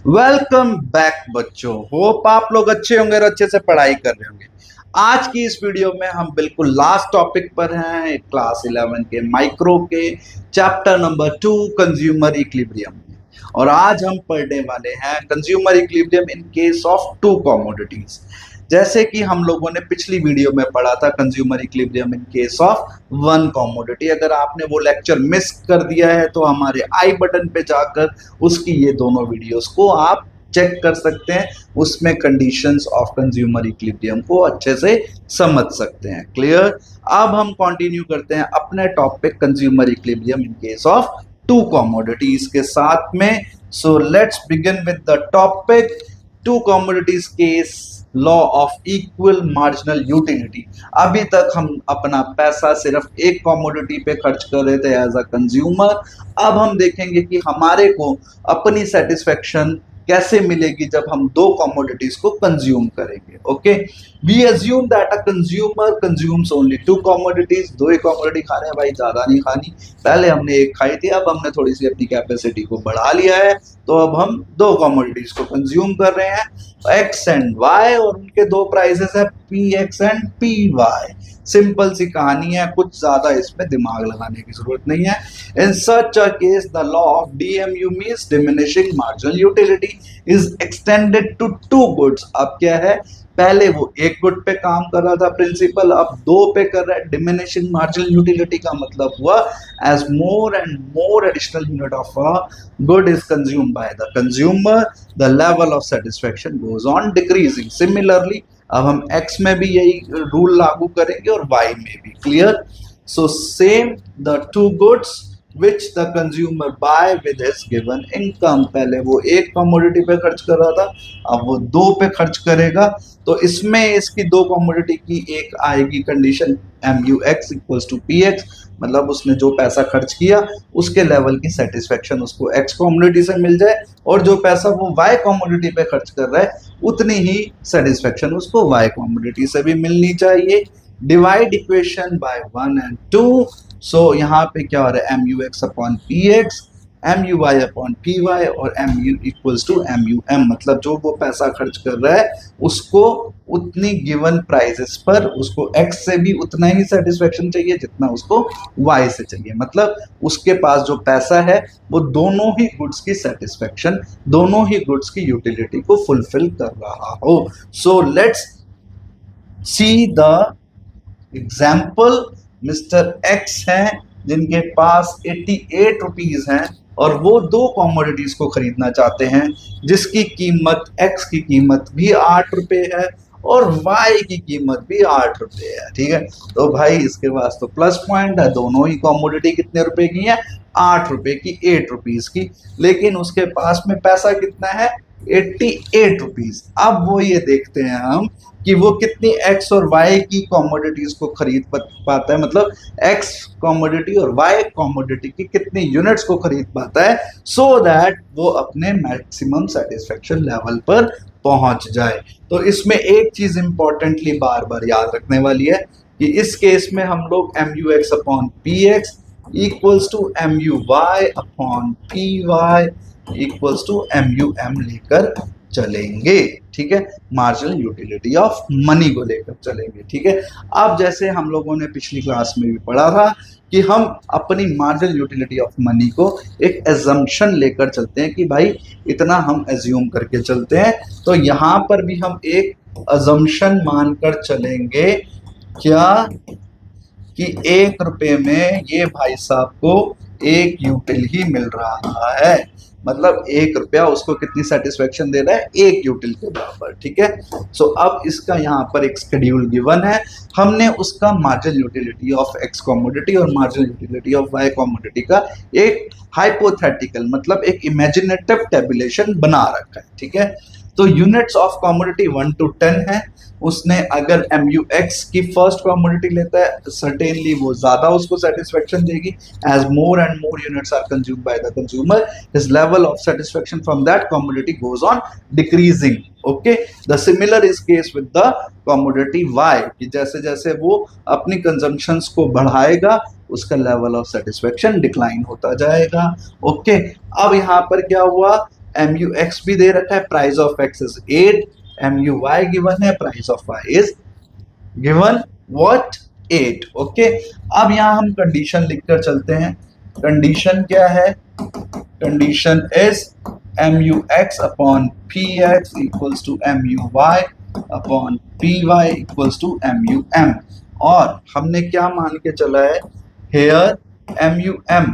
Welcome back बच्चों। Hope आप लोग अच्छे होंगे और अच्छे से पढ़ाई कर रहे होंगे। आज की इस वीडियो में हम बिल्कुल लास्ट टॉपिक पर हैं, क्लास 11 के माइक्रो के चैप्टर नंबर 2 कंज्यूमर इक्विलिब्रियम। और आज हम पढ़ने वाले हैं consumer equilibrium in case of to commodities. जैसे कि हम लोगों ने पिछली वीडियो में पढ़ा था consumer equilibrium in case of one commodity. अगर आपने वो लेक्चर मिस कर दिया है तो हमारे आई बटन पे जाकर उसकी ये दोनों वीडियोस को आप चेक कर सकते हैं। उसमें कंडीशंस ऑफ कंज्यूमर इक्विलिब्रियम को अच्छे से समझ सकते हैं। क्लियर। अब हम कंटिन्यू करते हैं अपने topic consumer equilibrium in case of to commodities के साथ में। So let's begin with the topic to commodities case law of equal marginal utility. अभी तक हम अपना पैसा सिर्फ एक कमोडिटी पे खर्च कर रहे थे एज अ कंज्यूमर। अब हम देखेंगे कि हमारे को अपनी सेटिस्फेक्शन कैसे मिलेगी जब हम दो कमोडिटीज को कंज्यूम करेंगे। Okay, we assume that a consumer consumes only two commodities. दो ही कमोडिटी खा रहे हैं भाई, ज्यादा नहीं खानी। पहले हमने एक खाई थी, अब हमने थोड़ी सी अपनी कैपेसिटी को बढ़ा लिया है, तो अब हम दो कमोडिटीज को कंज्यूम कर रहे हैं, एक्स एंड वाई, और उनके दो प्राइसेस है P X and P Y. Simple सी कहानी है, कुछ ज्यादा इसमें दिमाग लगाने की जरूरत नहीं है। In such a case the law of DMU means diminishing marginal utility is extended to two goods. अब क्या है, पहले वो एक गुड पे काम कर रहा था प्रिंसिपल, अब दो पे कर रहा है। डिमिनिशिंग मार्जिनल यूटिलिटी का मतलब हुआ as more and more additional unit of a good is consumed by the consumer, the level of satisfaction goes on decreasing. Similarly, अब हम x में भी यही रूल लागू करेंगे और y में भी। Clear. So same the two goods which the consumer buy with his given income। पहले वो एक कमोडिटी पे खर्च कर रहा था, अब वो दो पे खर्च करेगा। तो इसमें इसकी दो कमोडिटी की एक आएगी condition MUX equals to PX, मतलब उसने जो पैसा खर्च किया उसके लेवल की सेटिस्फेक्शन उसको X कमोडिटी से मिल जाए, और जो पैसा वो Y कमोडिटी पे खर्च कर रहा है उतनी ही सेटिस्फेक्शन उसको Y कमोडिटी से भी मिलनी चाहिए। Divide equation by 1 and 2। सो यहाँ पे क्या हो रहा है, MUX upon PX, MUY upon PY और MU इक्वल्स टू MUM। मतलब जो वो पैसा खर्च कर रहा है उसको उतनी गिवन प्राइसेस पर उसको X से भी उतना ही सेटिस्फेक्शन चाहिए जितना उसको Y से चाहिए। मतलब उसके पास जो पैसा है वो दोनों ही गुड्स की सेटिस्फेक्शन, दोनों ही गुड्स की यूटिलिटी को फुलफिल कर रहा हो। So let's see the example. Mister x हैं जिनके पास 88 रुपीज हैं और वो दो कमोडिटीज को खरीदना चाहते हैं जिसकी कीमत एक्स की कीमत भी 8 रुपए है और वाई की कीमत भी 8 रुपए है। ठीक है, तो भाई इसके पास तो प्लस पॉइंट है, दोनों ही कमोडिटी कितने रुपए की है, 8 रुपए की, 8 रुपीज की। लेकिन उसके पास में पैसा कितना है, 88 रुपीज। अब वो ये देखते हैं हम कि वो कितनी एक्स और वाई की कमोडिटीज को खरीद पाता है, मतलब एक्स कमोडिटी और वाई कमोडिटी की कितनी यूनिट्स को खरीद पाता है, सो दैट वो अपने मैक्सिमम सेटिस्फेक्शन लेवल पर पहुंच जाए। तो इसमें एक चीज इंपॉर्टेंटली बार बार याद रखने वाली है कि इस केस में हम लोग MUX upon PX equals to MUY upon PY equals to MUM लेकर चलेंगे। ठीक है, मार्जिनल यूटिलिटी ऑफ मनी को लेकर चलेंगे। ठीक है, अब जैसे हम लोगों ने पिछली क्लास में भी पढ़ा था कि हम अपनी मार्जिनल यूटिलिटी ऑफ मनी को एक एजम्पशन लेकर चलते हैं कि भाई इतना हम एज्यूम करके चलते हैं। तो यहाँ पर भी हम एक अजम्पशन मानकर चलेंगे क्या, कि 1 रुपए में ये भाई साहब को एक यूटिल ही मिल रहा है, मतलब 1 रुपया उसको कितनी सेटिस्फेक्शन दे रहा है, 1 यूटिल के बराबर। ठीक है, सो अब इसका यहाँ पर एक शेड्यूल गिवन है, हमने उसका marginal utility of X commodity और marginal utility of Y commodity का एक हाइपोथेटिकल मतलब एक इमेजिनेटिव टेबुलेशन बना रखा है। ठीक है, तो यूनिट्स ऑफ कमोडिटी 1 to 10 है। उसने अगर MUX की फर्स्ट कमोडिटी लेता है सर्टेनली वो ज्यादा उसको सेटिस्फेक्शन देगी। As more and more units are consumed by the consumer, his level of satisfaction from that commodity goes on decreasing. Okay, the similar is case with the commodity Y कि जैसे जैसे वो अपनी consumptions को बढ़ाएगा उसका level of satisfaction decline होता जाएगा। ओके, अब यहाँ पर क्या हुआ, एम यू एक्स भी दे रखा है, price of X is 8, M U Y given है, price of Y is given what 8। Okay, अब यहां हम कंडीशन लिखकर चलते हैं। कंडीशन क्या है? Condition is M U X upon P X equals to M U Y upon P Y equals to M U M. और हमने क्या मान के चला है? Here M U M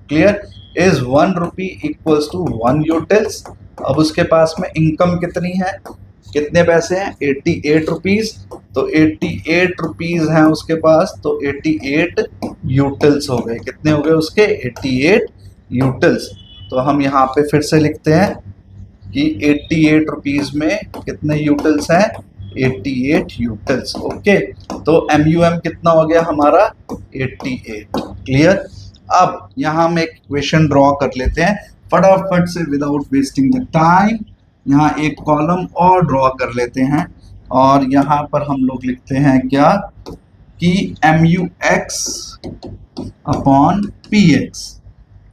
clear is 1 rupee equals to 1 utils. अब उसके पास में इनकम कितनी है, कितने पैसे हैं? 88 रुपीज। तो 88 रुपीज हैं उसके पास, तो 88 यूटिल्स हो गए। कितने हो गए उसके? 88 यूटिल्स। तो हम यहाँ पे फिर से लिखते हैं कि 88 रुपीज में कितने यूटिल्स हैं? 88 यूटिल्स। ओके, तो MUM कितना हो गया हमारा? 88। क्लियर। अब यहाँ हम एक इक्वेशन ड्रॉ कर लेते हैं फटाफट से विदाउट वेस्टिंग द टाइम। यहाँ एक कॉलम और ड्रॉ कर लेते हैं और यहाँ पर हम लोग लिखते हैं क्या कि MUX अपॉन PX।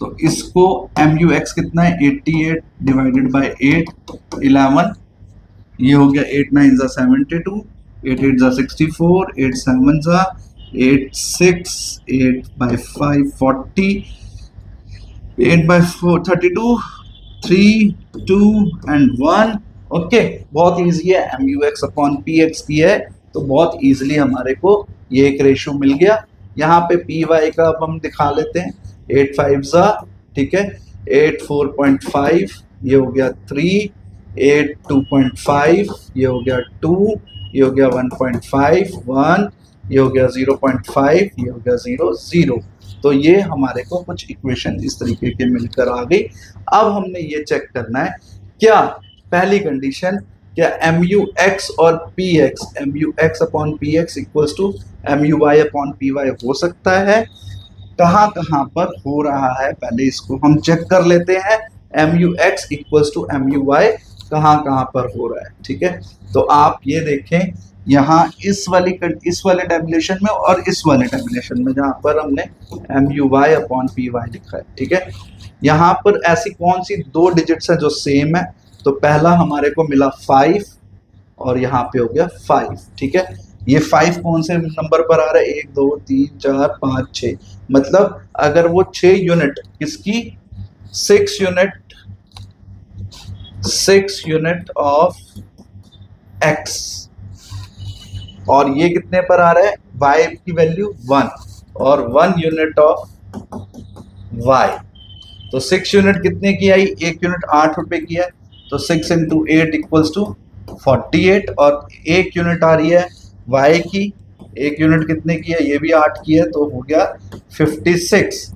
तो इसको MUX कितना है? 88 डिवाइडेड बाय 8 11, ये हो गया 8 9 जा 72, 8 8 जा 64, 8 7 जा 8 6, 8 by 5 40, 8 by 4 32, 3 2 and 1। ओके, बहुत इजी है। MUX अपॉन PX की है तो बहुत इजीली हमारे को ये एक रेशियो मिल गया। यहाँ पे PY का अब हम दिखा लेते हैं। 8 5 जा, ठीक है, 8 4.5, ये हो गया 3, 8 2.5, ये हो गया 2, ये हो गया 1.5 1, ये हो गया 0.5, ये हो गया 0 0। तो ये हमारे को कुछ इक्वेशन इस तरीके के मिलकर आ गई। अब हमने ये चेक करना है क्या पहली कंडीशन, क्या MUX और PX, MUX upon PX equals to MUY upon PY हो सकता है? कहाँ कहाँ पर हो रहा है पहले इसको हम चेक कर लेते हैं। MUX इक्वल्स टू MUY कहाँ कहाँ पर हो रहा है, ठीक है। तो आप ये देखें यहाँ इस वाले टेबुलेशन में और इस वाले टेबुलेशन में जहाँ पर हमने MUY अपॉन PY लिखा है, ठीक है। यहाँ पर ऐसी कौन सी दो डिजिट्स है जो सेम है? तो पहला हमारे को मिला 5 और यहाँ पे हो गया 5, ठीक है। ये 5 कौन से नंबर पर आ रहा है? 1 2 3 4 5 6, मतलब अगर वो 6 यूनिट किसकी? 6 यूनिट ऑफ x, और ये कितने पर आ रहा है? y की वैल्यू 1 और 1 यूनिट ऑफ y। तो 6 यूनिट कितने की आई? 1 यूनिट 8 रुपए की है, तो 6 इंटू 8 इक्वल्स टू 48। और 1 यूनिट आ रही है y की, 1 यूनिट कितने की है? ये भी 8 की है, तो हो गया 56।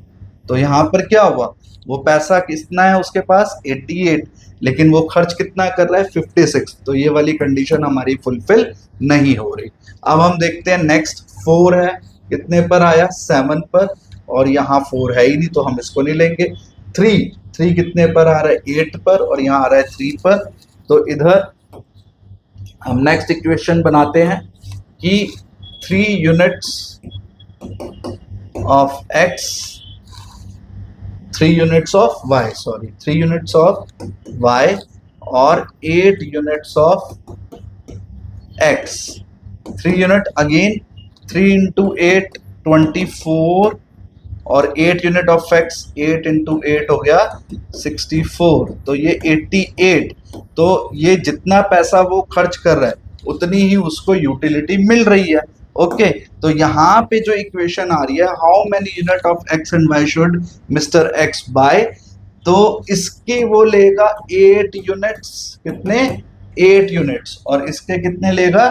तो यहाँ पर क्या हुआ? वो पैसा कितना है उसके पास? 88, लेकिन वो खर्च कितना कर रहा है? 56। तो ये वाली कंडीशन हमारी फुलफिल नहीं हो रही। अब हम देखते हैं नेक्स्ट। 4 है, कितने पर आया? 7 पर, और यहाँ 4 है ही नहीं तो हम इसको नहीं लेंगे। 3 कितने पर आ रहा है? 8 पर, और यहाँ आ रहा है 3 पर। तो इधर हम नेक्स्ट इक्वेशन बनाते हैं कि 3 units of x, 3 units of y, sorry 3 units of y और 8 units of x। 3 unit again 3 into 8 24, और 8 यूनिट ऑफ x 8 इंटू 8 हो गया 64। तो ये 88। तो ये जितना पैसा वो खर्च कर रहा है उतनी ही उसको यूटिलिटी मिल रही है। ओके, तो यहाँ पे जो इक्वेशन आ रही है, how many unit of x and y should mister x buy, तो इसके वो लेगा 8 यूनिट्स। कितने? 8 यूनिट्स। और इसके कितने लेगा?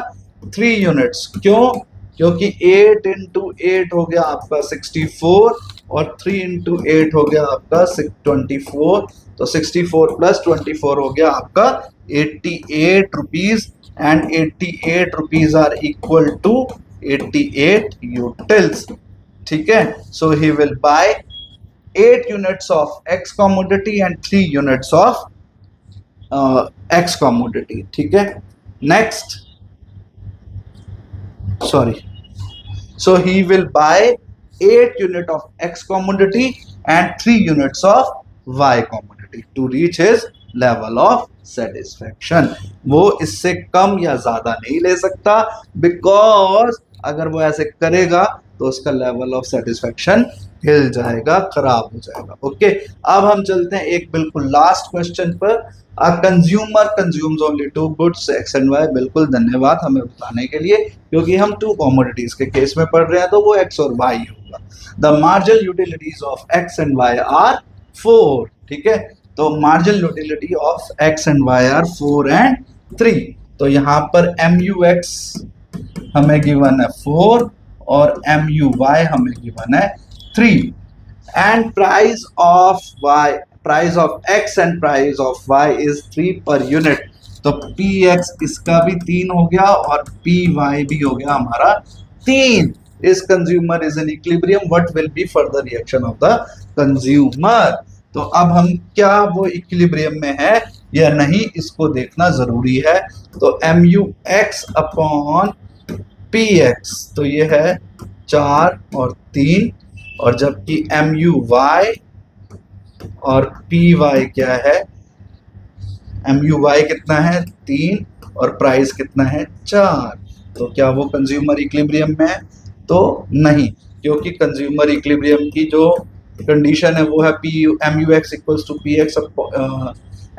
3 यूनिट्स। क्यों? क्योंकि 8 इंटू 8 हो गया आपका 64 और 3 इंटू 8 हो गया आपका 24। तो 64 प्लस 24 हो गया आपका 88 rupees, and 88 rupees are equal to 88 utils, ठीक है। So he will buy 8 units of x commodity and 3 units of x commodity, ठीक है। Next, sorry, so he will buy 8 unit of x commodity and 3 units of y commodity to reach his level of satisfaction. वो इससे कम या ज्यादा नहीं ले सकता, because अगर वो ऐसे करेगा तो उसका लेवल ऑफ सेटिस्फेक्शन हिल जाएगा, खराब हो जाएगा। ओके, अब हम चलते हैं एक बिल्कुल लास्ट क्वेश्चन पर। A consumer consumes only two goods X and Y. बिल्कुल धन्यवाद हमें बताने के लिए, क्योंकि हम टू कमोडिटीज के केस में पढ़ रहे हैं तो वो एक्स और वाई होगा। The marginal utilities of X and Y are 4। ठीक है, तो marginal utility of X and Y are 4 and 3। तो यहाँ पर MUX हमें गिवन है 4 और MUY हमें गिवन है 3। And price of y, price of x and price of y is 3 per unit. तो PX इसका भी 3 हो गया और PY भी हो गया हमारा 3। इस consumer is in equilibrium, what will be further reaction of the consumer. तो अब हम क्या वो इक्विलिब्रियम में है या नहीं, इसको देखना जरूरी है। तो MUX अपॉन PX, तो ये है 4 और 3, और जबकि MUY और PY क्या है, MUY कितना है 3 और प्राइस कितना है 4। तो क्या वो कंज्यूमर इक्विलिब्रियम में है? तो नहीं, क्योंकि कंज्यूमर इक्विलिब्रियम की जो कंडीशन है वो है MUX equals to PX,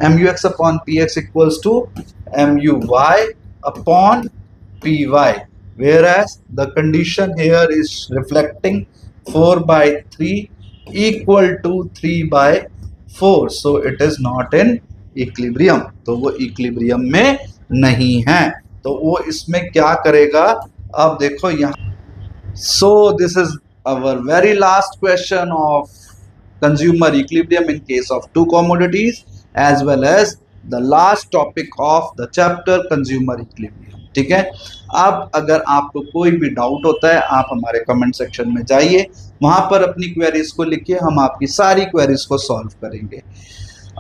MUX upon PX equals to MUY upon PY, whereas the condition here is reflecting 4/3 equal to 3/4, so it is not in equilibrium। तो वो इक्विलिब्रियम में नहीं है, तो वो इसमें क्या करेगा, अब देखो यहाँ। So this is our very last question of consumer equilibrium in case of two commodities, as well as the last topic of the chapter consumer equilibrium। ठीक है, अब अगर आपको कोई भी डाउट होता है आप हमारे कमेंट सेक्शन में जाइए, वहां पर अपनी क्वेरीज को लिखिए, हम आपकी सारी क्वेरीज को सॉल्व करेंगे।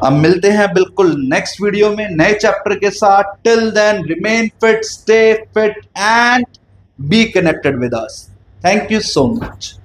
अब मिलते हैं बिल्कुल नेक्स्ट वीडियो में नए चैप्टर के साथ। Till then remain fit, stay fit and be connected with us. Thank you so much.